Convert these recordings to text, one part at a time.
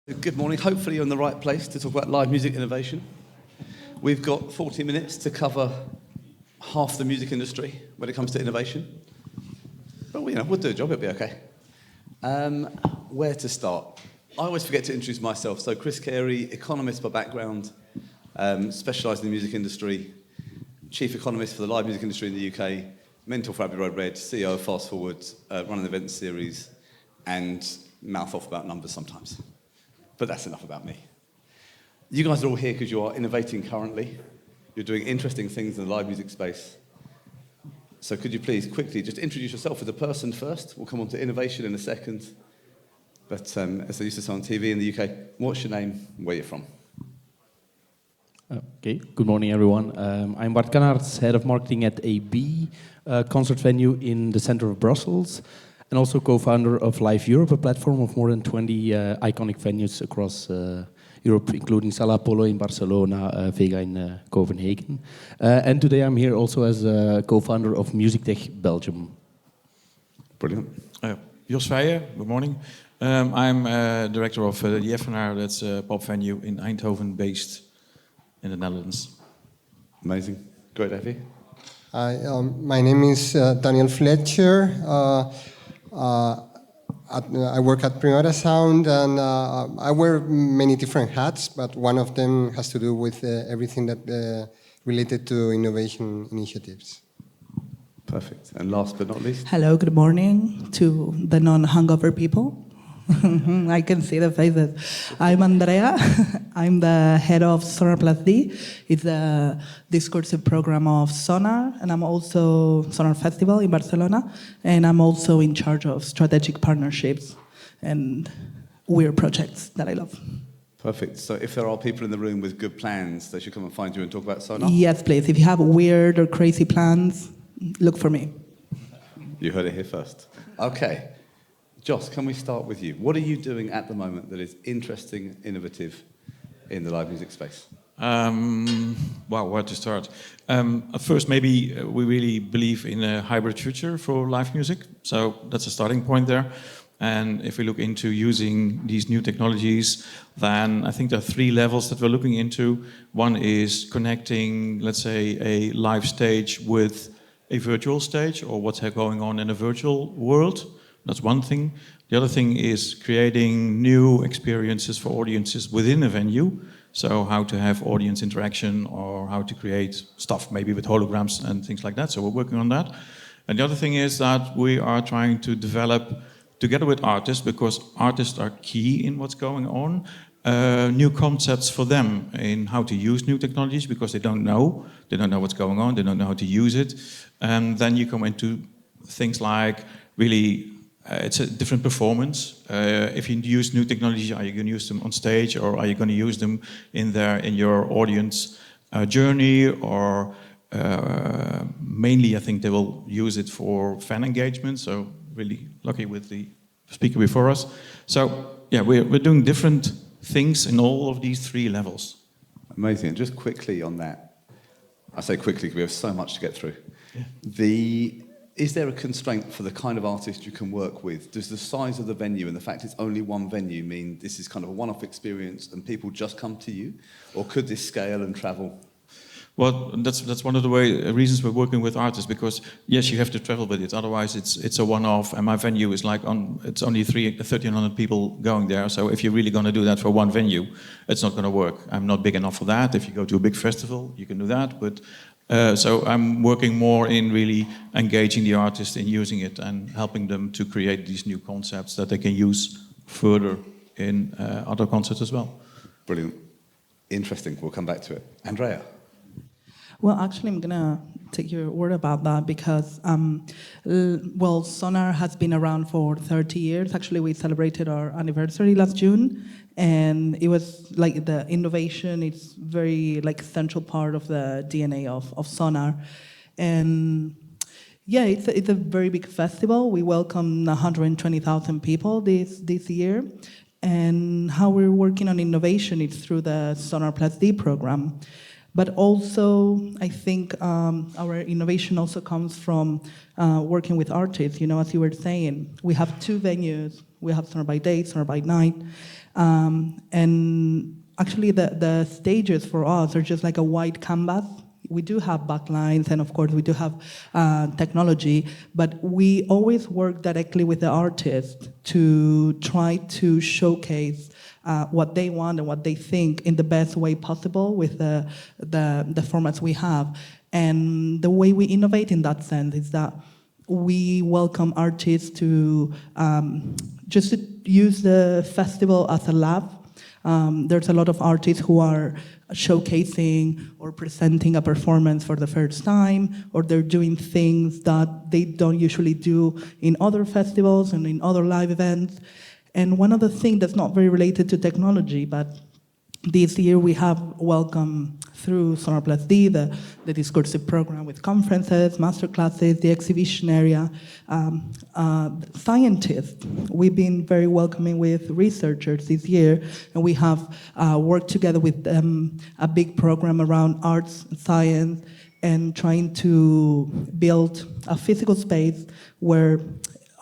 Good morning. Hopefully you're in the right place to talk about live music innovation. We've got 40 minutes to cover half the music industry when it comes to innovation. But we'll do a job, it'll be okay. Where to start? I always forget to introduce myself. So Chris Carey, economist by background, specialised in the music industry, chief economist for the live music industry in the UK, mentor for Abbey Road Red, CEO of Fast Forward, running the event series, and mouth off about numbers sometimes. But that's enough about me. You guys are all here because you are innovating currently. You're doing interesting things in the live music space. So could you please quickly just introduce yourself as a person first? We'll come on to innovation in a second. But as they used to say on TV in the UK, what's your name and where you're from? Okay, good morning everyone. I'm Bart Kannaerts, head of marketing at AB, a concert venue in the center of Brussels, and also co-founder of Live Europe, a platform of more than 20 iconic venues across Europe, including Sala Apollo in Barcelona, Vega in Copenhagen. And today I'm here also as a co-founder of Music Tech Belgium. Brilliant. Jos Veijer, good morning. I'm director of the Effenaar, that's a pop venue in Eindhoven, based in the Netherlands. Amazing. Great to have you. Hi, my name is Daniel Fletcher. I work at Primavera Sound, and I wear many different hats, but one of them has to do with everything that related to innovation initiatives. Perfect. And last but not least? Hello, good morning to the non-hungover people. I can see the faces. I'm Andrea. I'm the head of Sonar Plus D. It's a discursive program of Sonar, and I'm also Sonar Festival in Barcelona, and I'm also in charge of strategic partnerships and weird projects that I love. Perfect. So if there are people in the room with good plans, they should come and find you and talk about Sonar? Yes, please. If you have weird or crazy plans, look for me. You heard it here first. Okay. Jos, can we start with you? What are you doing at the moment that is interesting, innovative in the live music space? Wow, where to start? At first, maybe we really believe in a hybrid future for live music. So that's a starting point there. And if we look into using these new technologies, then I think there are three levels that we're looking into. One is connecting, let's say, a live stage with a virtual stage, or what's going on in a virtual world. That's one thing. The other thing is creating new experiences for audiences within a venue. So how to have audience interaction, or how to create stuff maybe with holograms and things like that. So we're working on that. And the other thing is that we are trying to develop, together with artists, because artists are key in what's going on, new concepts for them in how to use new technologies, because they don't know. They don't know what's going on. They don't know how to use it. And then you come into things like really it's a different performance. If you use new technology, are you going to use them on stage, or are you going to use them in your audience journey? Or mainly, I think they will use it for fan engagement. So really lucky with the speaker before us. So yeah, we're doing different things in all of these three levels. Amazing. And just quickly on that, I say quickly because we have so much to get through. Yeah. Is there a constraint for the kind of artist you can work with? Does the size of the venue and the fact it's only one venue mean this is kind of a one-off experience and people just come to you? Or could this scale and travel? Well, that's one of the reasons we're working with artists, because yes, you have to travel with it. Otherwise, it's a one-off, and my venue is like it's only 1,300 people going there. So if you're really going to do that for one venue, it's not going to work. I'm not big enough for that. If you go to a big festival, you can do that, but. So I'm working more in really engaging the artist in using it and helping them to create these new concepts that they can use further in other concerts as well. Brilliant. Interesting. We'll come back to it. Andrea? Well, actually, I'm going to take your word about that because, Sonar has been around for 30 years. Actually, we celebrated our anniversary last June, and it was like the innovation, it's very like central part of the DNA of Sonar. And yeah, it's a very big festival. We welcome 120,000 people this year. And how we're working on innovation is through the Sonar Plus D program. But also, I think our innovation also comes from working with artists. You know, as you were saying, we have two venues We have Sonar by Day, Sonar by Night. And actually the stages for us are just like a white canvas. We do have backlines, and of course we do have technology, but we always work directly with the artist to try to showcase what they want and what they think in the best way possible with the formats we have. And the way we innovate in that sense is that we welcome artists to just to use the festival as a lab. There's a lot of artists who are showcasing or presenting a performance for the first time, or they're doing things that they don't usually do in other festivals and in other live events. And one of the things that's not very related to technology, but this year we have welcomed through Sonar Plus D, the discursive program with conferences, masterclasses, the exhibition area, scientists. We've been very welcoming with researchers this year, and we have worked together with them a big program around arts and science and trying to build a physical space where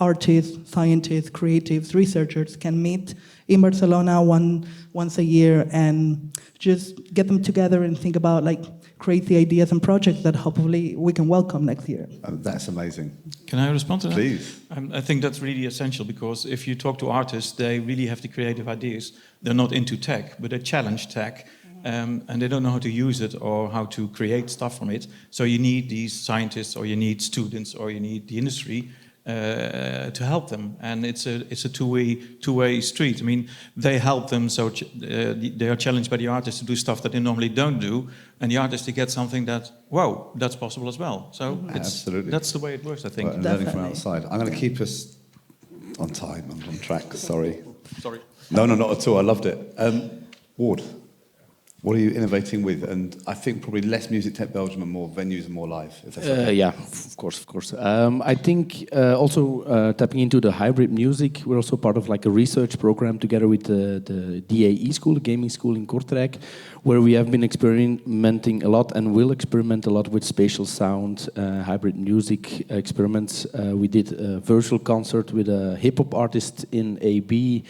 artists, scientists, creatives, researchers can meet in Barcelona once a year and just get them together and think about like crazy ideas and projects that hopefully we can welcome next year. That's amazing. Can I respond to that? Please. I think that's really essential, because if you talk to artists, they really have the creative ideas. They're not into tech, but they challenge tech. And they don't know how to use it or how to create stuff from it. So you need these scientists, or you need students, or you need the industry to help them, and it's a two-way street. I mean, they help them, so they are challenged by the artists to do stuff that they normally don't do, and the artists to get something that, wow, that's possible as well. So Absolutely, that's the way it works, I think. Well, and learning from outside. I'm going to keep us on time and on track. Sorry. No, not at all. I loved it. Ward, what are you innovating with? And I think probably less Music Tech Belgium and more venues and more live. If that's okay. Yeah, of course. I think also tapping into the hybrid music, we're also part of like a research program together with the DAE school, the gaming school in Kortrijk, where we have been experimenting a lot and will experiment a lot with spatial sound, hybrid music experiments. We did a virtual concert with a hip-hop artist in AB,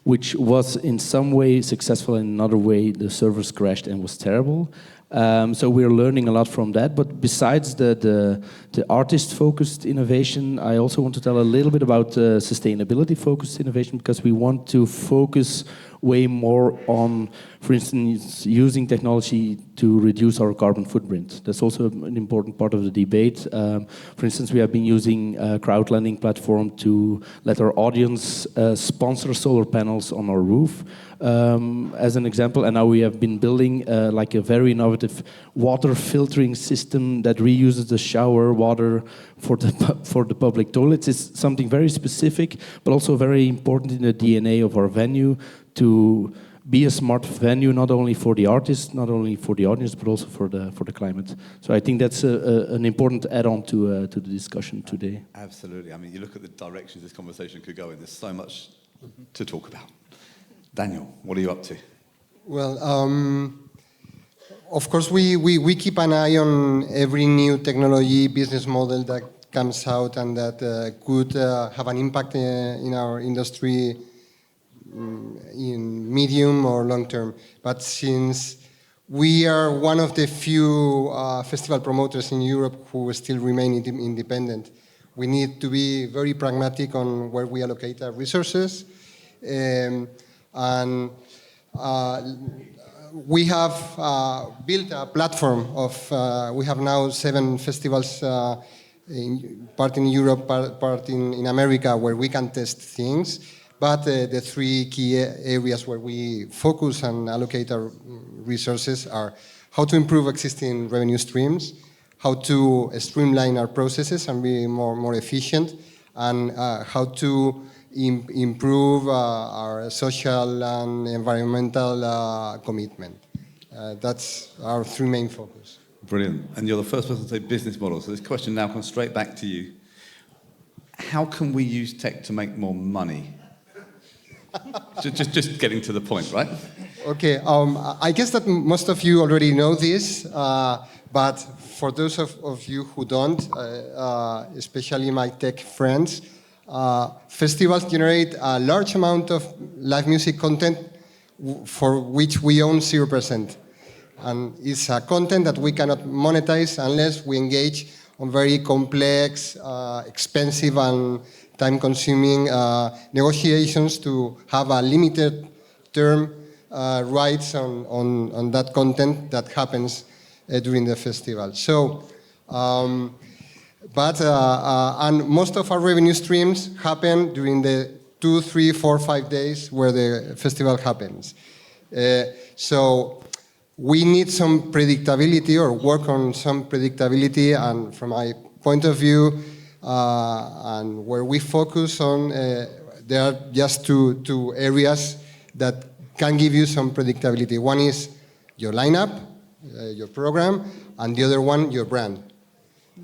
which was in some way successful, in another way the servers crashed and was terrible. So we're learning a lot from that. But besides the artist-focused innovation, I also want to tell a little bit about sustainability-focused innovation, because we want to focus way more on, for instance, using technology to reduce our carbon footprint. That's also an important part of the debate. For instance, we have been using a crowdlending platform to let our audience sponsor solar panels on our roof, as an example. And now we have been building like a very innovative water filtering system that reuses the shower water for the public toilets. It's something very specific, but also very important in the DNA of our venue, to be a smart venue, not only for the artists, not only for the audience, but also for the climate. So I think that's an important add-on to the discussion today. Absolutely. I mean, you look at the directions this conversation could go in. There's so much to talk about. Daniel, what are you up to? Well, of course, we keep an eye on every new technology business model that comes out and that could have an impact in our industry in medium or long term. But since we are one of the few festival promoters in Europe who still remain independent, we need to be very pragmatic on where we allocate our resources. And we have built a platform of, we have now 7 festivals, part in Europe, part in America, where we can test things. But the 3 key areas where we focus and allocate our resources are how to improve existing revenue streams, how to streamline our processes and be more efficient, and how to improve our social and environmental commitment. That's our 3 main focus. Brilliant. And you're the first person to say business model. So this question now comes straight back to you. How can we use tech to make more money? just getting to the point, right? Okay. I guess that most of you already know this, but for those of you who don't, especially my tech friends, festivals generate a large amount of live music content for which we own 0%. And it's a content that we cannot monetize unless we engage on very complex, expensive and time-consuming negotiations to have a limited term rights on that content that happens during the festival. So, and most of our revenue streams happen during the 2, 3, 4, 5 days where the festival happens. So we need some predictability or work on some predictability, and from my point of view, and where we focus on, there are just two areas that can give you some predictability. One is your lineup, your program, and the other one, your brand.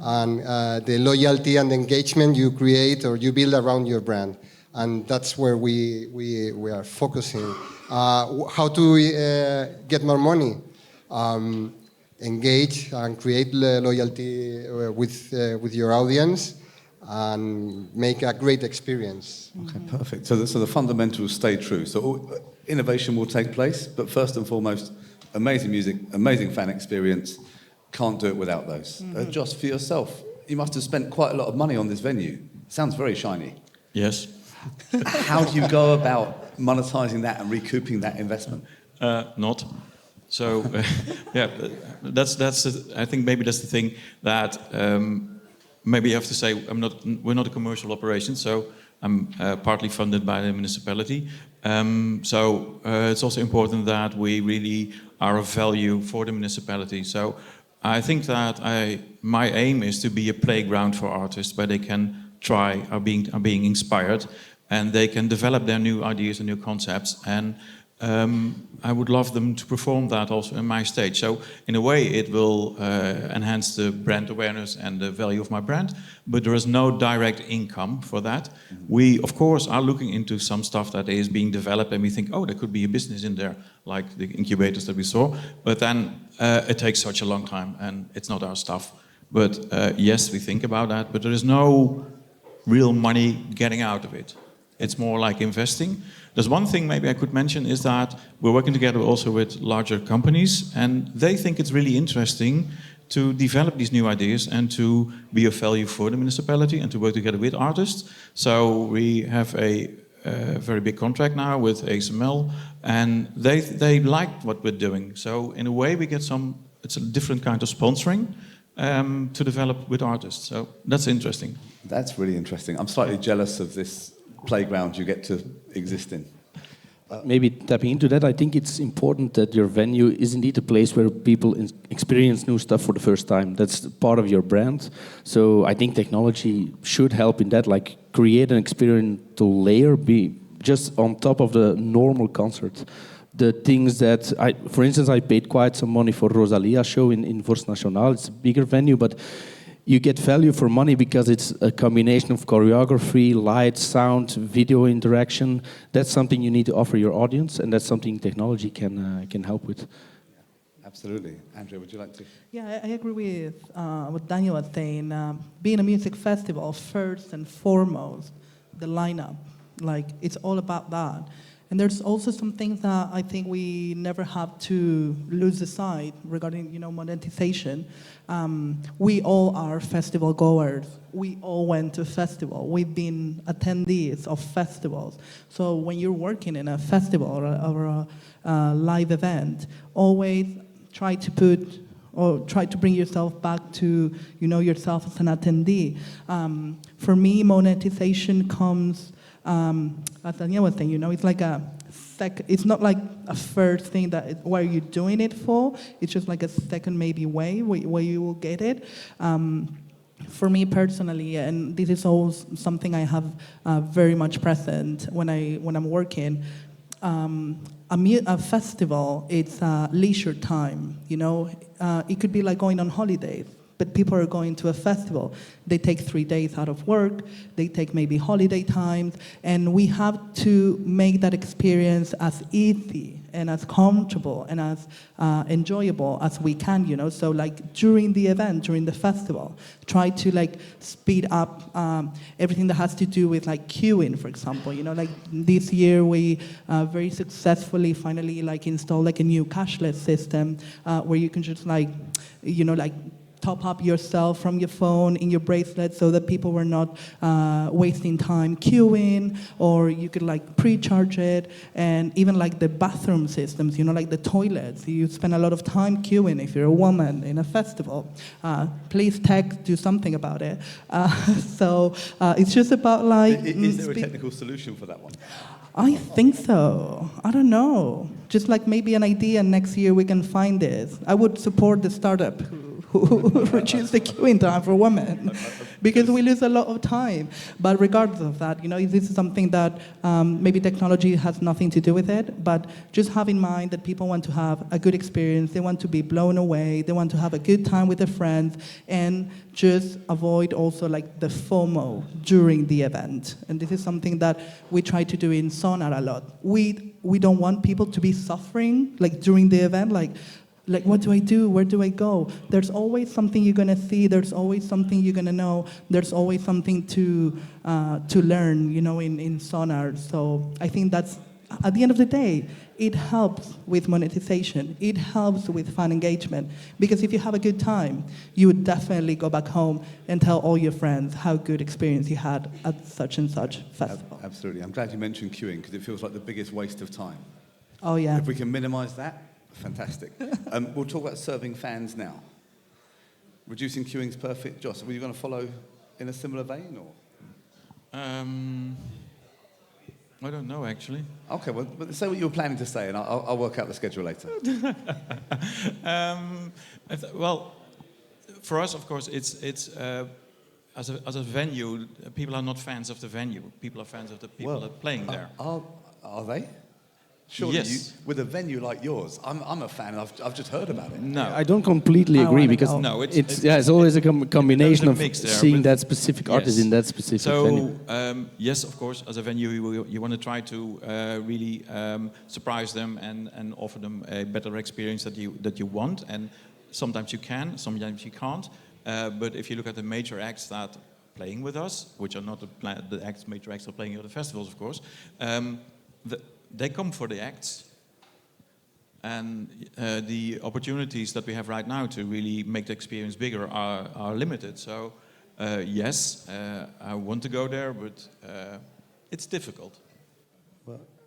And the loyalty and engagement you create or you build around your brand. And that's where we are focusing. How to get more money? Engage and create loyalty with your audience and make a great experience. Okay, perfect. So the fundamentals stay true. So innovation will take place, but first and foremost, amazing music, amazing fan experience. Can't do it without those. Just for yourself, you must have spent quite a lot of money on this venue. Sounds very shiny. Yes. How do you go about monetizing that and recouping that investment? Not. So, yeah, I think maybe that's the thing that maybe you have to say we're not a commercial operation, so I'm partly funded by the municipality. So it's also important that we really are of value for the municipality. So I think that my aim is to be a playground for artists where they can try, are being inspired, and they can develop their new ideas and new concepts. And I would love them to perform that also in my stage. So in a way, it will enhance the brand awareness and the value of my brand, but there is no direct income for that. We, of course, are looking into some stuff that is being developed, and we think, oh, there could be a business in there, like the incubators that we saw. But then it takes such a long time, and it's not our stuff. But yes, we think about that, but there is no real money getting out of it. It's more like investing. There's one thing maybe I could mention is that we're working together also with larger companies, and they think it's really interesting to develop these new ideas and to be of value for the municipality and to work together with artists. So we have a very big contract now with ASML, and they like what we're doing. So in a way we get it's a different kind of sponsoring to develop with artists. So that's interesting. That's really interesting. I'm slightly jealous of this playground you get to exist in. Maybe tapping into that, I think it's important that your venue is indeed a place where people experience new stuff for the first time. That's part of your brand. So I think technology should help in that, like create an experiential layer, be just on top of the normal concert. The things that, for instance, I paid quite some money for Rosalia show in Vorst Nationaal. It's a bigger venue, but you get value for money because it's a combination of choreography, light, sound, video interaction. That's something you need to offer your audience, and that's something technology can help with. Absolutely. Andrea, would you like to? Yeah, I agree with what Daniel was saying. Being a music festival, first and foremost, the lineup, like it's all about that. And there's also some things that I think we never have to lose aside regarding, monetization. We all are festival goers. We all went to festival. We've been attendees of festivals. So when you're working in a festival or a live event, always try to bring yourself back to, yourself as an attendee. For me, monetization comes, as Daniel was saying, it's like it's not like a first thing where you're doing it for. It's just like a second maybe way where you will get it. For me personally, and this is always something I have very much present when I'm working. A festival, it's leisure time. It could be like going on holidays. but people are going to a festival. They take 3 days out of work, they take maybe holiday times, and we have to make that experience as easy and as comfortable and as enjoyable as we can, you know. So like during the event, during the festival, try to like speed up everything that has to do with like queuing, for example. You know, like this year we very successfully finally like installed like a new cashless system where you can just like, you know, like top up yourself from your phone in your bracelet so that people were not wasting time queuing, or you could like pre-charge it. And even like the bathroom systems, you know, like the toilets, you spend a lot of time queuing if you're a woman in a festival. Please tech, do something about it. So it's just about like... Is there a technical solution for that one? I think so. I don't know. Just like maybe an idea, next year we can find this. I would support the startup who reduce the queuing time for women, because we lose a lot of time. But regardless of that, you know, this is something that maybe technology has nothing to do with it, but just have in mind that people want to have a good experience, they want to be blown away, they want to have a good time with their friends, and just avoid also like the FOMO during the event. And this is something that we try to do in Sonar a lot. We don't want people to be suffering like during the event, like what do I do? Where do I go? There's always something you're gonna see. There's always something you're gonna know. There's always something to learn, you know, in Sonar. So I think that's, at the end of the day, it helps with monetization. It helps with fan engagement. Because if you have a good time, you would definitely go back home and tell all your friends how good experience you had at such and such festival. Absolutely. I'm glad you mentioned queuing, because it feels like the biggest waste of time. Oh yeah. If we can minimize that, fantastic. We'll talk about serving fans now. Reducing queuing is perfect. Joss, were you going to follow in a similar vein, or? I don't know, actually. Okay, well, say what you were planning to say, and I'll work out the schedule later. Well, for us, of course, it's as a venue, people are not fans of the venue. People are fans of the people that are playing there. Are they? Surely, yes. With a venue like yours, I'm a fan. I've just heard about it. No, I don't completely agree, because it's always a combination of seeing that specific artist in that specific venue. So yes, of course, as a venue, you want to try to really surprise them and offer them a better experience that you want. And sometimes you can, sometimes you can't. But if you look at the major acts that are playing with us, which are not the major acts that are playing at the festivals, of course. They come for the acts, and the opportunities that we have right now to really make the experience bigger are limited. So yes, I want to go there, but it's difficult.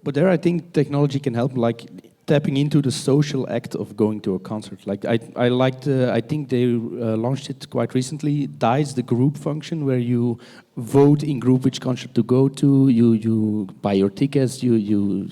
But there I think technology can help, like tapping into the social act of going to a concert. Like I liked, I think they launched it quite recently, DICE, the group function, where you vote in group which concert to go to, you buy your tickets, you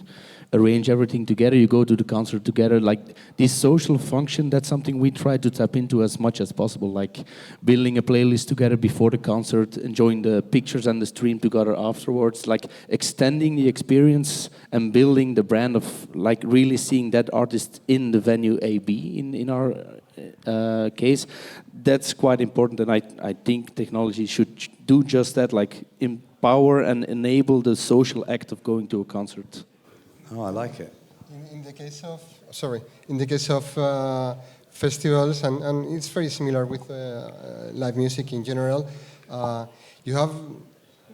arrange everything together, you go to the concert together. Like this social function, that's something we try to tap into as much as possible, like building a playlist together before the concert, enjoying the pictures and the stream together afterwards, like extending the experience and building the brand of like really seeing that artist in the venue AB in our case. That's quite important, and I think technology should do just that, like empower and enable the social act of going to a concert. Oh, I like it. In the case of festivals, and it's very similar with live music in general, you have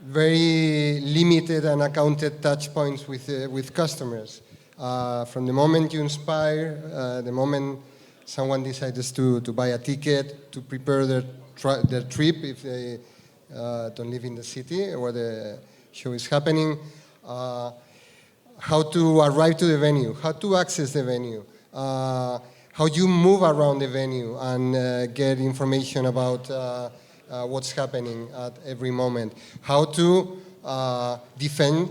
very limited and accounted touch points with customers. From the moment you inspire, the moment someone decides to buy a ticket, to prepare their trip if they don't live in the city where the show is happening, how to arrive to the venue, how to access the venue, how you move around the venue and get information about what's happening at every moment, how to defend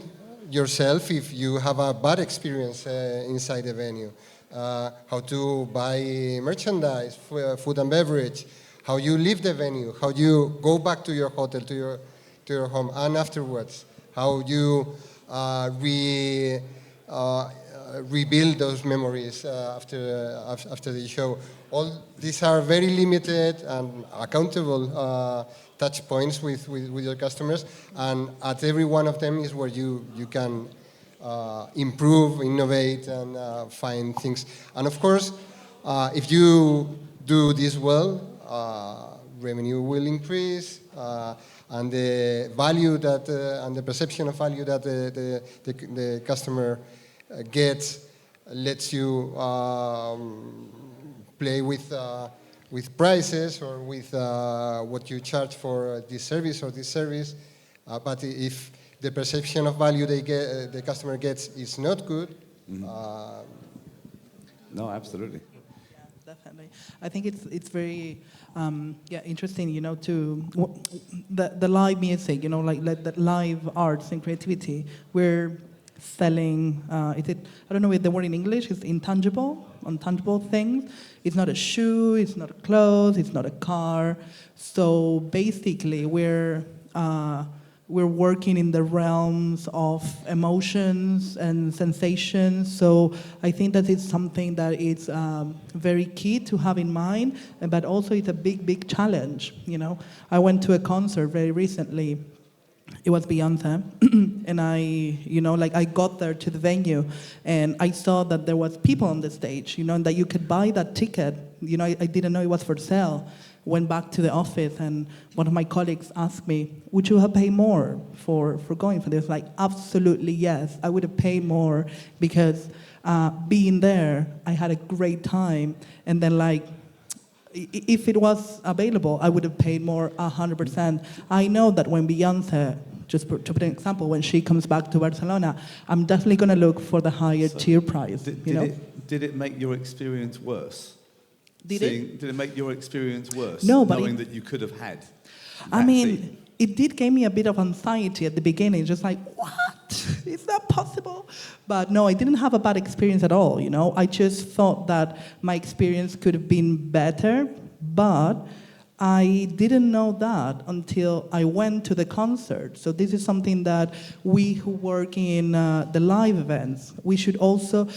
yourself if you have a bad experience inside the venue, how to buy merchandise, food and beverage, how you leave the venue, how you go back to your hotel, to your home, and afterwards, how you rebuild those memories after the show. All these are very limited and accountable touch points with your customers, and at every one of them is where you can improve, innovate, and find things. And of course, if you do this well, revenue will increase, and the value that and the perception of value that the customer gets lets you play with prices or with what you charge for this service or this service. But if the perception of value the customer gets is not good. No, absolutely. Definitely. I think it's very interesting, the live music, like the live arts and creativity. We're selling, I don't know if the word in English is untangible things. It's not a shoe, it's not a clothes, it's not a car. So basically we're working in the realms of emotions and sensations. So I think that it's something that is very key to have in mind, but also it's a big challenge. I went to a concert very recently. It was Beyonce, and I got there to the venue, and I saw that there was people on the stage, and that you could buy that ticket. I didn't know it was for sale. Went back to the office, and one of my colleagues asked me, would you have paid more for going for this? Like, absolutely yes, I would have paid more, because being there, I had a great time, and then if it was available, I would have paid more 100%. I know that when Beyonce, just to put an example, when she comes back to Barcelona, I'm definitely going to look for the higher tier price. Did it make your experience worse? Did it make your experience worse? No, but knowing that you could have had. I mean, it did give me a bit of anxiety at the beginning, just like, what? Is that possible? But no, I didn't have a bad experience at all, I just thought that my experience could have been better, but I didn't know that until I went to the concert. So this is something that we who work in the live events, we should also...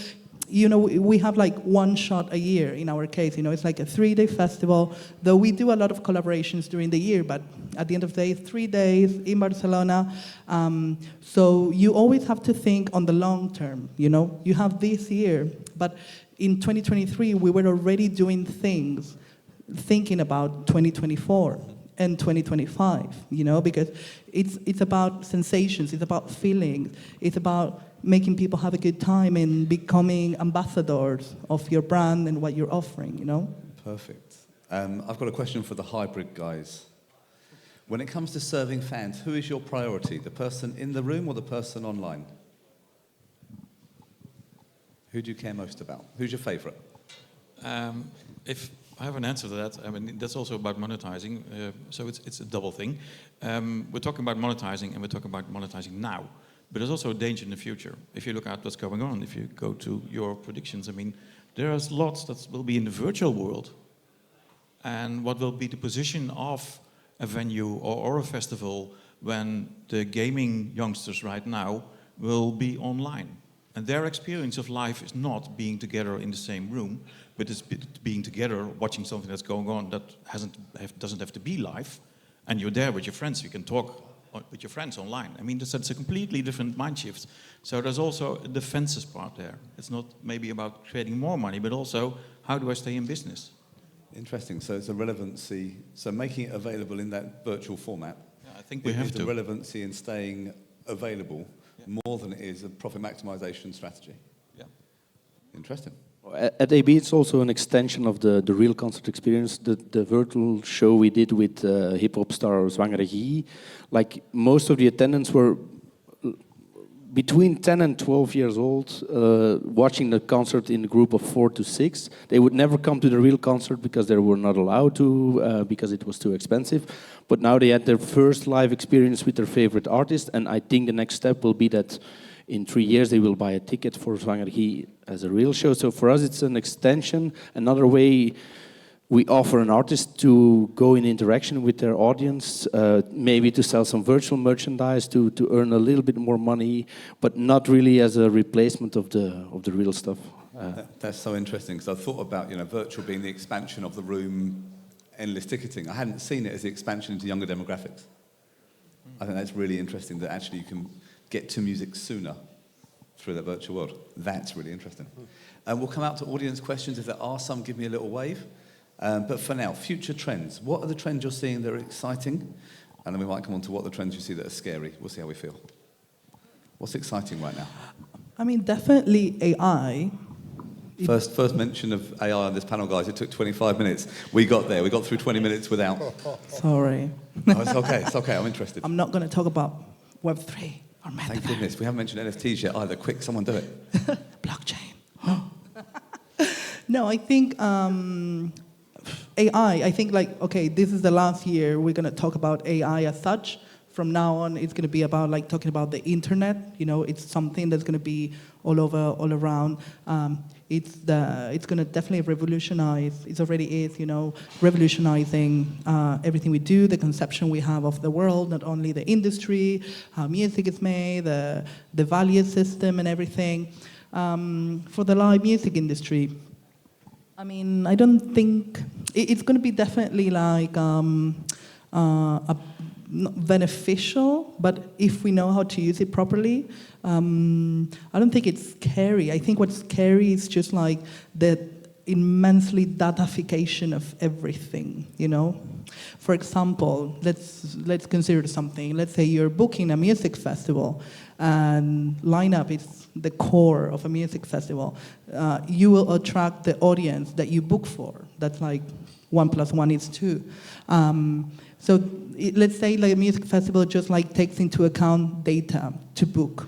we have one shot a year in our case. It's like a 3-day festival, though we do a lot of collaborations during the year, but at the end of the day, 3 days in Barcelona. So you always have to think on the long term, You have this year, but in 2023, we were already doing things, thinking about 2024 and 2025, because it's about sensations, it's about feelings, it's about making people have a good time and becoming ambassadors of your brand and what you're offering, Perfect. I've got a question for the hybrid guys. When it comes to serving fans, who is your priority? The person in the room or the person online? Who do you care most about? Who's your favorite? If I have an answer to that, that's also about monetizing. So it's a double thing. We're talking about monetizing, and we're talking about monetizing now. But there's also a danger in the future. If you look at what's going on, if you go to your predictions, there's lots that will be in the virtual world. And what will be the position of a venue or a festival when the gaming youngsters right now will be online? And their experience of life is not being together in the same room, but it's being together, watching something that's going on that doesn't have to be live. And you're there with your friends, you can talk with your friends online. That's a completely different mind shift. So there's also a defenses part there. It's not maybe about creating more money, but also how do I stay in business? Interesting. So it's a relevancy. So making it available in that virtual format. Yeah, I think we have to. The relevancy in staying available more than it is a profit maximization strategy. Yeah. Interesting. At AB, it's also an extension of the real concert experience. The virtual show we did with hip-hop star Zwangere Guy, most of the attendants were between 10 and 12 years old, watching the concert in a group of 4 to 6. They would never come to the real concert because they were not allowed to, because it was too expensive. But now they had their first live experience with their favorite artist, and I think the next step will be that in 3 years they will buy a ticket for Zwangere Guy as a real show. So for us it's an extension, another way we offer an artist to go in interaction with their audience, maybe to sell some virtual merchandise, to earn a little bit more money, but not really as a replacement of the real stuff. That's so interesting, because I thought about virtual being the expansion of the room, endless ticketing. I hadn't seen it as the expansion into younger demographics. I think that's really interesting, that actually you can get to music sooner through the virtual world. That's really interesting. We'll come out to audience questions. If there are some, give me a little wave. But for now, future trends. What are the trends you're seeing that are exciting? And then we might come on to what the trends you see that are scary. We'll see how we feel. What's exciting right now? I mean, definitely AI. First mention of AI on this panel, guys. It took 25 minutes. We got there. We got through 20 minutes without. Sorry. No, it's okay. It's okay. I'm interested. I'm not going to talk about Web3 or Metaverse. Thank goodness. We haven't mentioned NFTs yet either. Quick, someone do it. Blockchain. No, I think AI, I think okay, this is the last year we're going to talk about AI as such. From now on, it's going to be about talking about the internet. It's something that's going to be all over, all around. It's going to definitely revolutionize. It already is, revolutionizing everything we do, the conception we have of the world, not only the industry, how music is made, the value system and everything. For the live music industry, I mean, I don't think it's going to be definitely not beneficial, but if we know how to use it properly, I don't think it's scary. I think what's scary is just the immensely datafication of everything, For example, let's consider something. Let's say you're booking a music festival, and lineup is the core of a music festival. You will attract the audience that you book for. That's 1 + 1 is 2. So let's say a music festival just takes into account data to book,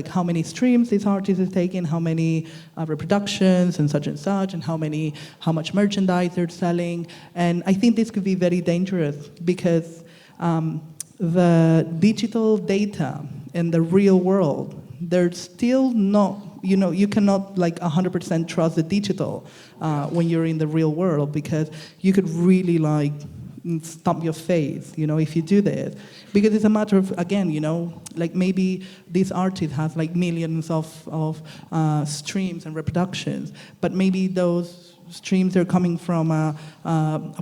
how many streams this artist is taking, how many reproductions and such, and how much merchandise they're selling. And I think this could be very dangerous because the digital data and the real world, they're still not, you cannot 100% trust the digital when you're in the real world, because you could really stomp your face, if you do this. Because it's a matter of, again, maybe this artist has millions of streams and reproductions, but maybe those streams are coming from a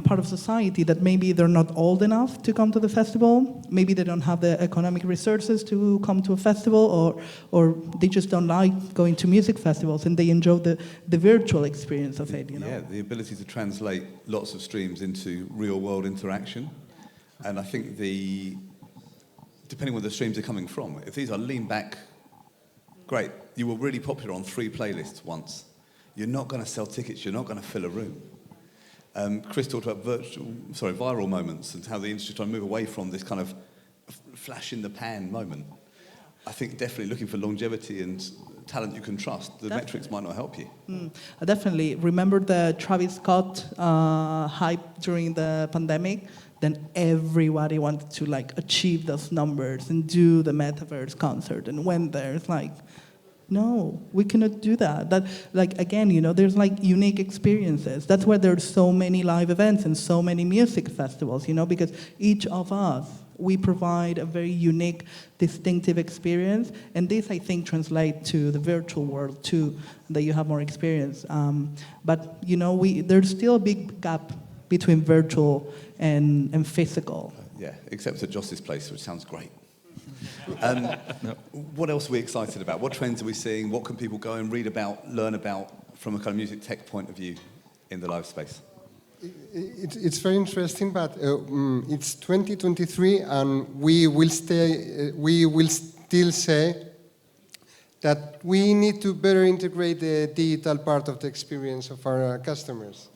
part of society that maybe they're not old enough to come to the festival, maybe they don't have the economic resources to come to a festival, or they just don't like going to music festivals and they enjoy the virtual experience of it, Yeah, the ability to translate lots of streams into real-world interaction. And I think depending where the streams are coming from, if these are lean back, great. You were really popular on 3 playlists once. You're not going to sell tickets. You're not going to fill a room. Chris talked about viral moments and how the industry is trying to move away from this kind of flash in the pan moment. I think definitely looking for longevity and talent you can trust. The metrics might not help you. Definitely. Remember the Travis Scott hype during the pandemic? Then everybody wanted to achieve those numbers and do the Metaverse concert, and when there's no, we cannot do that. That, again, there's unique experiences. That's why there's so many live events and so many music festivals, because each of us, we provide a very unique, distinctive experience. And this, I think, translates to the virtual world too, that you have more experience. But, there's still a big gap between virtual and physical. Yeah, except at Joss's place, which sounds great. What else are we excited about? What trends are we seeing? What can people go and read about, learn about from a kind of music tech point of view in the live space? It's very interesting, but it's 2023, and we will still say that we need to better integrate the digital part of the experience of our customers.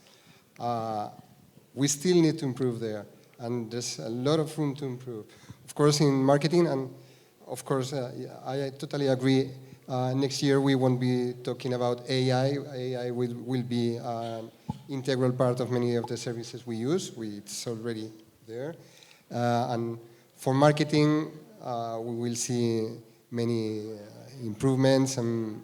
We still need to improve there, and there's a lot of room to improve. Of course, in marketing, and of course, I totally agree. Next year, we won't be talking about AI. AI will be an integral part of many of the services we use. It's already there. And for marketing, we will see many improvements and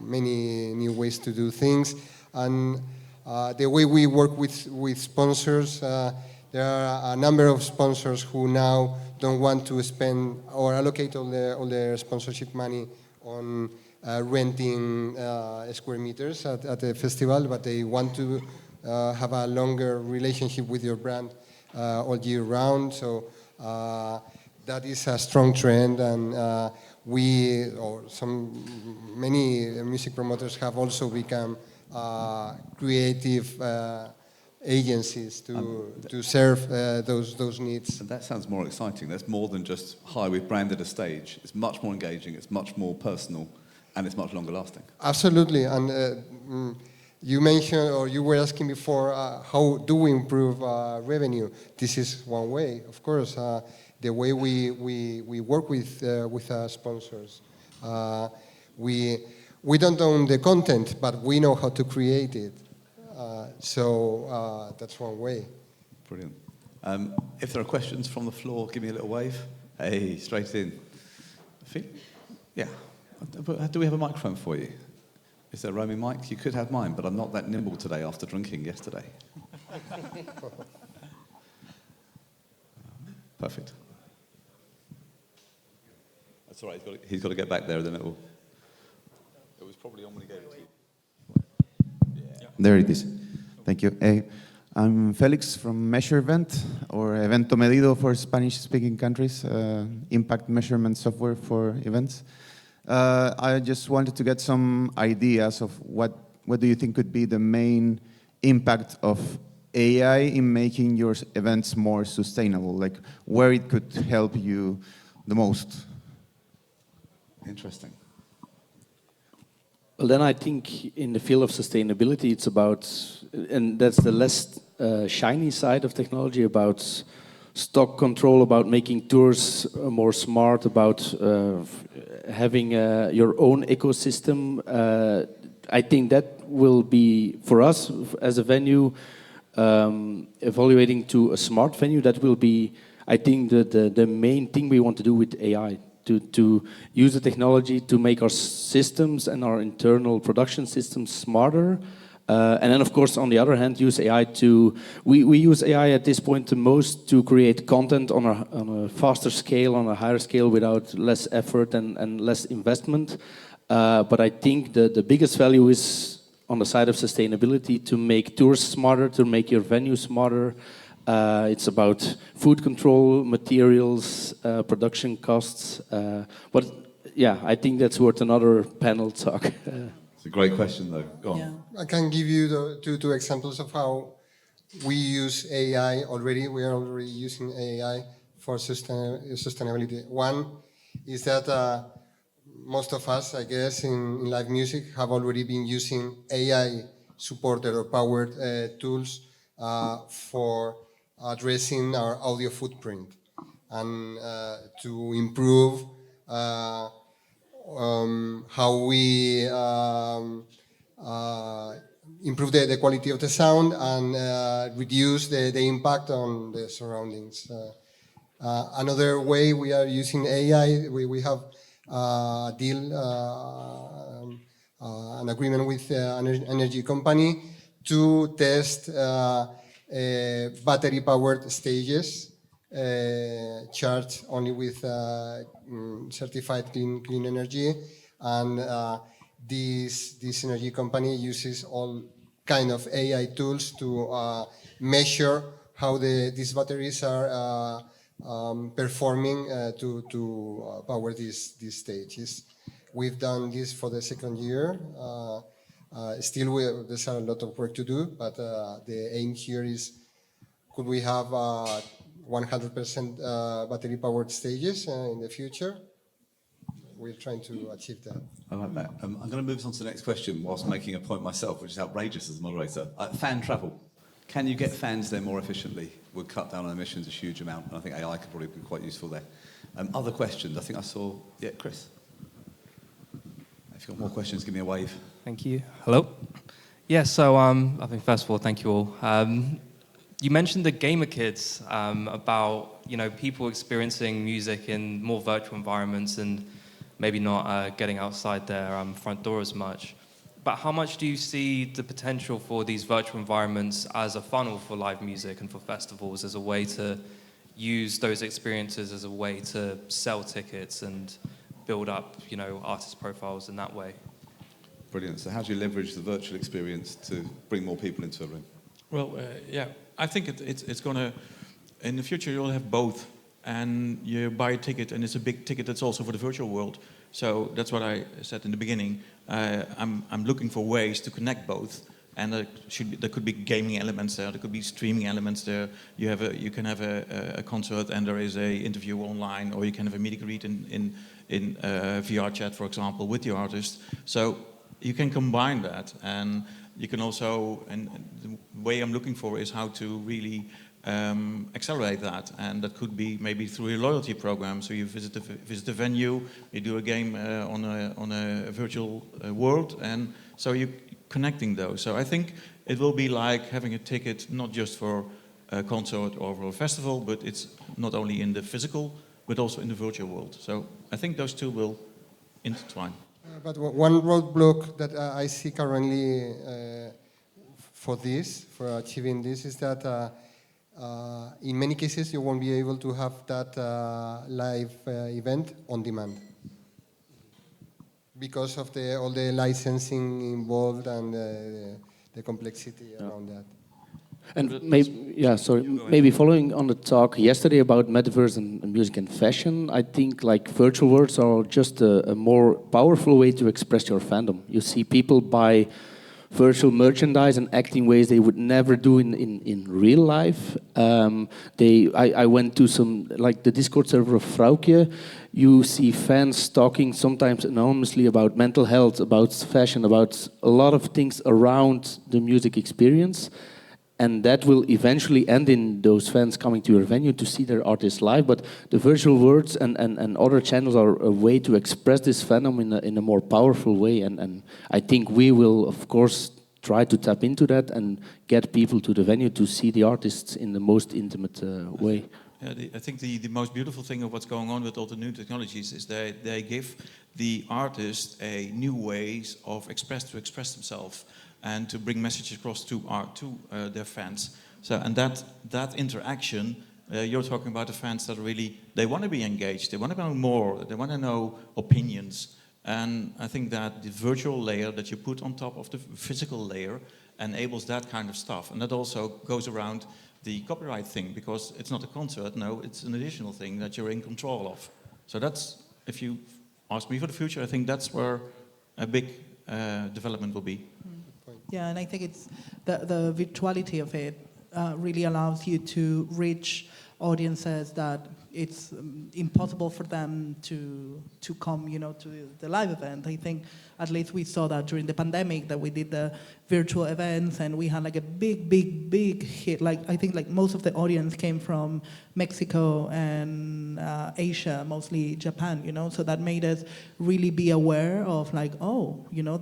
many new ways to do things. And The way we work with sponsors, there are a number of sponsors who now don't want to spend or allocate all their sponsorship money on renting square meters at a festival, but they want to have a longer relationship with your brand all year round. So that is a strong trend, and many music promoters have also become creative agencies to serve those needs. And that sounds more exciting. That's more than just, hi, we've branded a stage. It's much more engaging, it's much more personal, and it's much longer lasting. Absolutely. And you mentioned, or you were asking before, how do we improve revenue? This is one way, of course. The way we work with sponsors. We don't own the content, but we know how to create it. So that's one way. Brilliant. If there are questions from the floor, give me a little wave. Hey, straight in. Yeah. Do we have a microphone for you? Is there a roaming mic? You could have mine, but I'm not that nimble today after drinking yesterday. Perfect. That's all right. He's got to get back there, then it will. It was probably on when he gave it to you. Yeah. There it is. Thank you. I'm Felix from Measure Event, or Evento Medido for Spanish-speaking countries, impact measurement software for events. I just wanted to get some ideas of what do you think could be the main impact of AI in making your events more sustainable, like where it could help you the most. Interesting. Well, then I think in the field of sustainability, it's about, and that's the less shiny side of technology, about stock control, about making tours more smart, about having your own ecosystem. I think that will be, for us as a venue, evaluating to a smart venue, that will be, I think, the main thing we want to do with AI. To use the technology to make our systems and our internal production systems smarter. And then, of course, on the other hand, use AI to... We use AI at this point the most to create content on a faster scale, on a higher scale, without less effort and less investment. But I think the biggest value is on the side of sustainability, to make tours smarter, to make your venue smarter. It's about food control, materials, production costs. But yeah, I think that's worth another panel talk. It's a great question, though. Go on. Yeah. I can give you two examples of how we use AI already. We are already using AI for sustainability. One is that most of us, I guess, in live music have already been using AI-supported or powered tools for addressing our audio footprint and to improve how we improve the quality of the sound and reduce the impact on the surroundings. Another way we are using AI, we have a deal, an agreement with an energy company to test battery-powered stages charged only with certified clean energy, and this energy company uses all kind of AI tools to measure how these batteries are performing to power these stages. We've done this for the second year. Still, there's a lot of work to do, but the aim here is, could we have 100% battery-powered stages in the future? We're trying to achieve that. I like that. I'm going to move on to the next question whilst making a point myself, which is outrageous as a moderator. Fan travel. Can you get fans there more efficiently? Would cut down on emissions a huge amount, and I think AI could probably be quite useful there. Other questions? I think I saw... Yeah, Chris? If you've got more questions, give me a wave. Thank you. Hello? Yeah, so I think first of all, thank you all. You mentioned the gamer kids, about people experiencing music in more virtual environments and maybe not getting outside their front door as much. But how much do you see the potential for these virtual environments as a funnel for live music and for festivals, as a way to use those experiences as a way to sell tickets and build up, artist profiles in that way? Brilliant. So how do you leverage the virtual experience to bring more people into a room? Well, yeah, I think it's going to, in the future you'll have both. And you buy a ticket, and it's a big ticket that's also for the virtual world. So that's what I said in the beginning. I'm looking for ways to connect both. And there could be gaming elements there, there could be streaming elements there. You can have a concert and there is a interview online, or you can have a meet and greet in VR chat, for example, with the artist. So you can combine that, and you can also, and the way I'm looking for is how to really accelerate that, and that could be maybe through a loyalty program. So you visit a venue, you do a game on a virtual world, and so you're connecting those. So I think it will be like having a ticket not just for a concert or for a festival, but it's not only in the physical, but also in the virtual world. So I think those two will intertwine. But one roadblock that I see currently for achieving this, is that in many cases you won't be able to have that live event on demand because of all the licensing involved and the complexity around that. And maybe following on the talk yesterday about metaverse and music and fashion, I think like virtual worlds are just a more powerful way to express your fandom. You see people buy virtual merchandise and acting ways they would never do in real life. I went to some, like the Discord server of Fraukje. You see fans talking sometimes anonymously about mental health, about fashion, about a lot of things around the music experience. And that will eventually end in those fans coming to your venue to see their artists live. But the virtual worlds and other channels are a way to express this fandom in a more powerful way. And I think we will, of course, try to tap into that and get people to the venue to see the artists in the most intimate way. I think the most beautiful thing of what's going on with all the new technologies is they give the artist a new ways of express themselves, and to bring messages across to their fans. So, and that interaction, you're talking about the fans that really, they want to be engaged, they want to know more, they want to know opinions. And I think that the virtual layer that you put on top of the physical layer enables that kind of stuff. And that also goes around the copyright thing, because it's not a concert, no, it's an additional thing that you're in control of. So that's, if you ask me for the future, I think that's where a big development will be. Yeah, and I think it's the virtuality of it really allows you to reach audiences that it's impossible for them to come, to the live event. I think at least we saw that during the pandemic, that we did the virtual events and we had like a big hit. Like I think like most of the audience came from Mexico and Asia, mostly Japan, so that made us really be aware of like,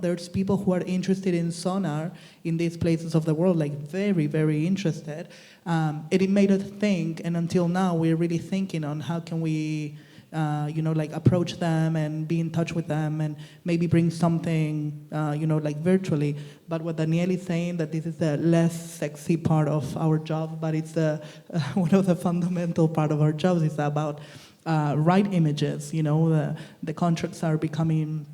there's people who are interested in sonar in these places of the world, like very, very interested. And it made us think, and until now we're really thinking on how can we approach them and be in touch with them and maybe bring something, virtually. But what Daniel is saying, that this is the less sexy part of our job, but it's one of the fundamental part of our jobs is about right images. The contracts are becoming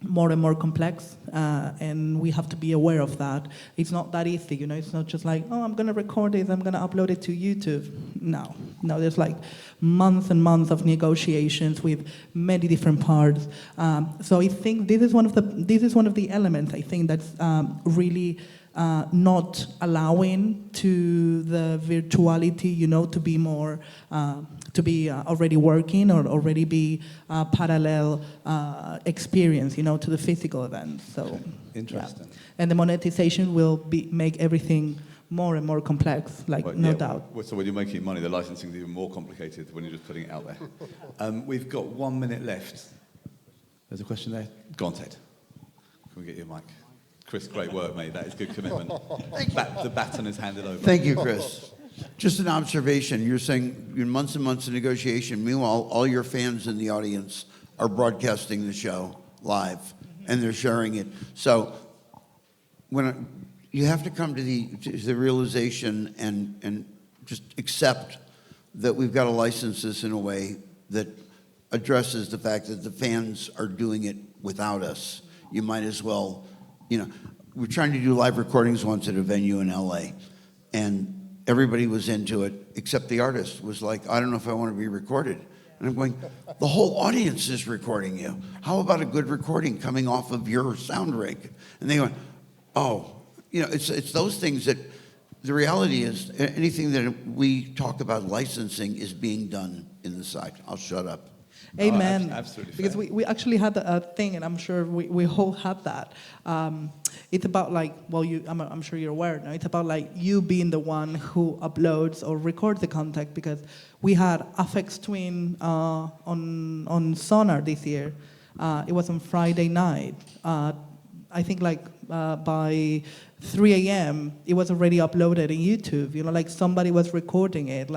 more and more complex, and we have to be aware of that. It's not that easy, it's not just like, I'm going to record this, I'm going to upload it to YouTube. No, there's like months and months of negotiations with many different parts. So I think this is one of the elements, I think, that's really not allowing to the virtuality, to be more, to be already working or already be parallel experience, to the physical event. So interesting. Yeah. And the monetization will make everything more and more complex, no doubt. So when you're making money, the licensing is even more complicated when you're just putting it out there. We've got 1 minute left. There's a question there. Go on, Ted. Can we get your mic? Chris, great work, mate. That is good commitment. The baton is handed over. Thank you, Chris. Just an observation. You're saying you're months and months of negotiation. Meanwhile, all your fans in the audience are broadcasting the show live, and they're sharing it. So you have to come to the realization and just accept that we've got to license this in a way that addresses the fact that the fans are doing it without us. You might as well, we're trying to do live recordings once at a venue in LA, and everybody was into it, except the artist was like, I don't know if I want to be recorded. And I'm going, the whole audience is recording you. How about a good recording coming off of your sound rig? And they went, oh, it's those things that, the reality is anything that we talk about licensing is being done in the site. I'll shut up. Amen. Absolutely. Because we actually had a thing, and I'm sure we all had that. It's about I'm sure you're aware now. It's about you being the one who uploads or records the content, because we had Afex Twin on Sonar this year. It was on Friday night. I think by 3 a.m. it was already uploaded in YouTube. Somebody was recording it,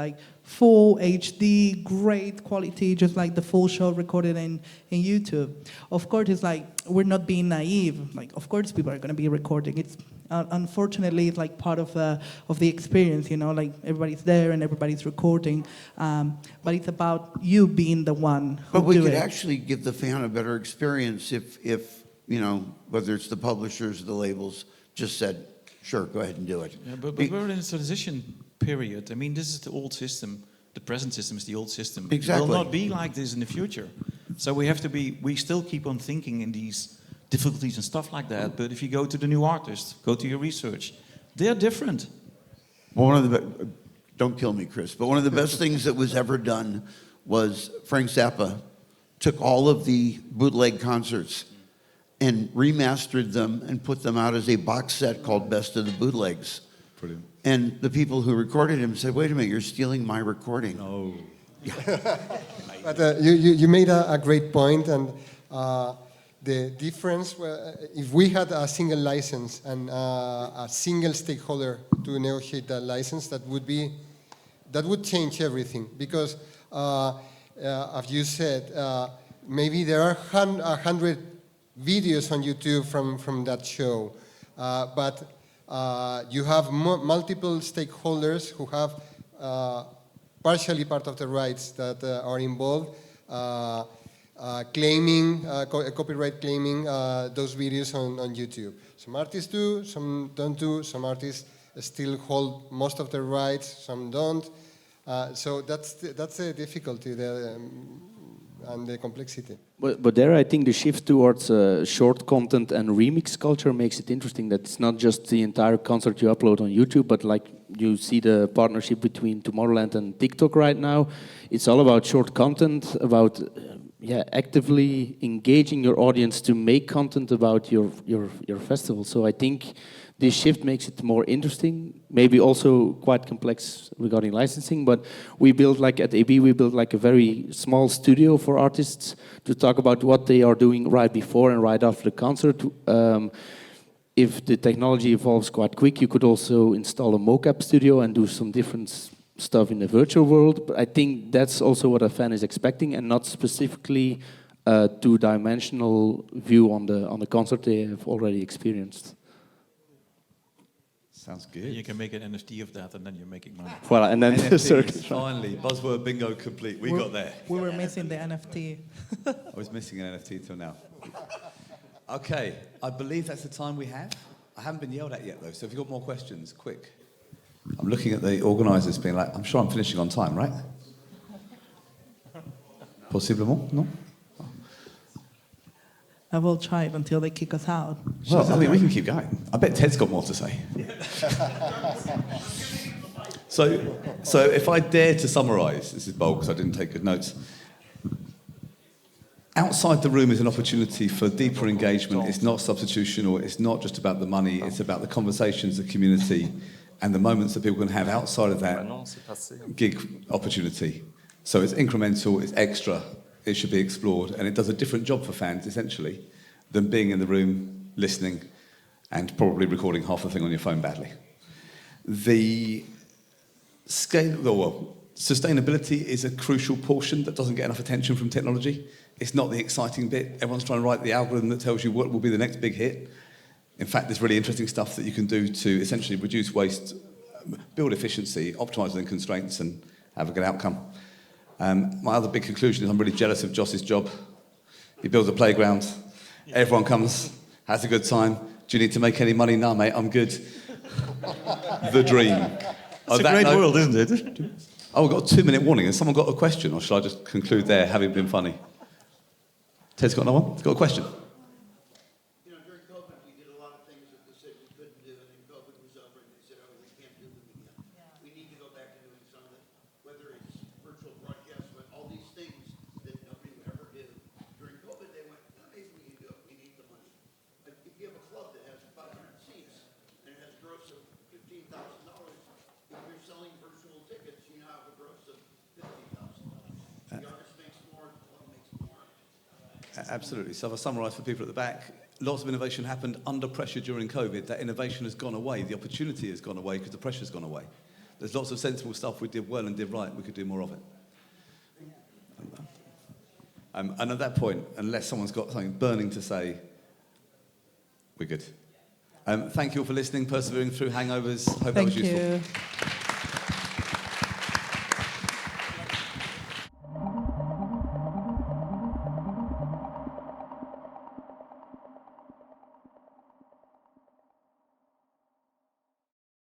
full HD, great quality, just like the full show recorded in YouTube. Of course, it's we're not being naive. Of course, people are going to be recording. It's unfortunately it's part of the experience. Everybody's there and everybody's recording. But it's about you being the one who But we do could it. actually give the fan a better experience if whether it's the publishers or the labels, just said, sure, go ahead and do it. Yeah, but we're in a transition period. I mean, this is the old system. The present system is the old system. Exactly. It will not be like this in the future. So we still keep on thinking in these difficulties and stuff like that. But if you go to the new artists, go to your research, they're different. Well, don't kill me, Chris, but one of the best things that was ever done was Frank Zappa took all of the bootleg concerts and remastered them and put them out as a box set called Best of the Bootlegs. Brilliant. And the people who recorded him said, wait a minute, you're stealing my recording. Oh. But you made a great point, and the difference, if we had a single license and a single stakeholder to negotiate that license, that would change everything. Because, as you said, maybe there are 100 videos on YouTube from that show, but you have multiple stakeholders who have partially part of the rights that are involved, copyright claiming those videos on YouTube. Some artists do, some don't do, some artists still hold most of the rights, some don't. So that's the difficulty there, and the complexity. But there, I think the shift towards short content and remix culture makes it interesting. That it's not just the entire concert you upload on YouTube, but you see the partnership between Tomorrowland and TikTok right now. It's all about short content, about actively engaging your audience to make content about your festival. So I think this shift makes it more interesting, maybe also quite complex regarding licensing, but we built at AB, we built a very small studio for artists to talk about what they are doing right before and right after the concert. If the technology evolves quite quick, you could also install a mocap studio and do some different stuff in the virtual world. But I think that's also what a fan is expecting, and not specifically a two-dimensional view on the concert they have already experienced. Sounds good. You can make an NFT of that, and then you're making money. Voilà, and then the NFTs, circuit. finally, buzzword bingo complete. We got there. We were missing the NFT. I was missing an NFT till now. Okay, I believe that's the time we have. I haven't been yelled at yet, though, so if you've got more questions, quick. I'm looking at the organisers being like, I'm sure I'm finishing on time, right? Possiblement, no? I will try it until they kick us out. Well, I mean, we can keep going. I bet Ted's got more to say. So if I dare to summarise, this is bold because I didn't take good notes. Outside the room is an opportunity for deeper engagement. It's not substitutional. It's not just about the money. It's about the conversations, the community, and the moments that people can have outside of that gig opportunity. So it's incremental, it's extra, it should be explored, and it does a different job for fans, essentially, than being in the room, listening, and probably recording half the thing on your phone badly. The sustainability is a crucial portion that doesn't get enough attention from technology. It's not the exciting bit. Everyone's trying to write the algorithm that tells you what will be the next big hit. In fact, there's really interesting stuff that you can do to essentially reduce waste, build efficiency, optimize within constraints, and have a good outcome. My other big conclusion is I'm really jealous of Joss's job. He builds a playground, everyone comes, has a good time. Do you need to make any money? No, mate, I'm good. The dream. It's a great world, isn't it? Oh, we've got a 2-minute warning. Has someone got a question, or shall I just conclude there, having been funny? Ted's got another one? He's got a question. You know, during COVID, we did a lot of things that they said we couldn't do, and then COVID was over, and they said, oh, we can't do them again. Yeah. We need to go back to doing some of it, whether it's virtual broadcasts, but all these things that nobody would ever do. During COVID, they went, no, maybe we can do it. We need the money. Like, if you have a club that has 500 seats and it has a gross of $15,000, if you're selling virtual tickets, you now have a gross of $50,000. The artist makes more, the club makes more. Absolutely. So if I summarise for people at the back, lots of innovation happened under pressure during COVID. That innovation has gone away. The opportunity has gone away because the pressure's gone away. There's lots of sensible stuff we did well and did right. We could do more of it. And at that point, unless someone's got something burning to say, we're good. Thank you all for listening, persevering through hangovers. Hope that was useful. Thank you.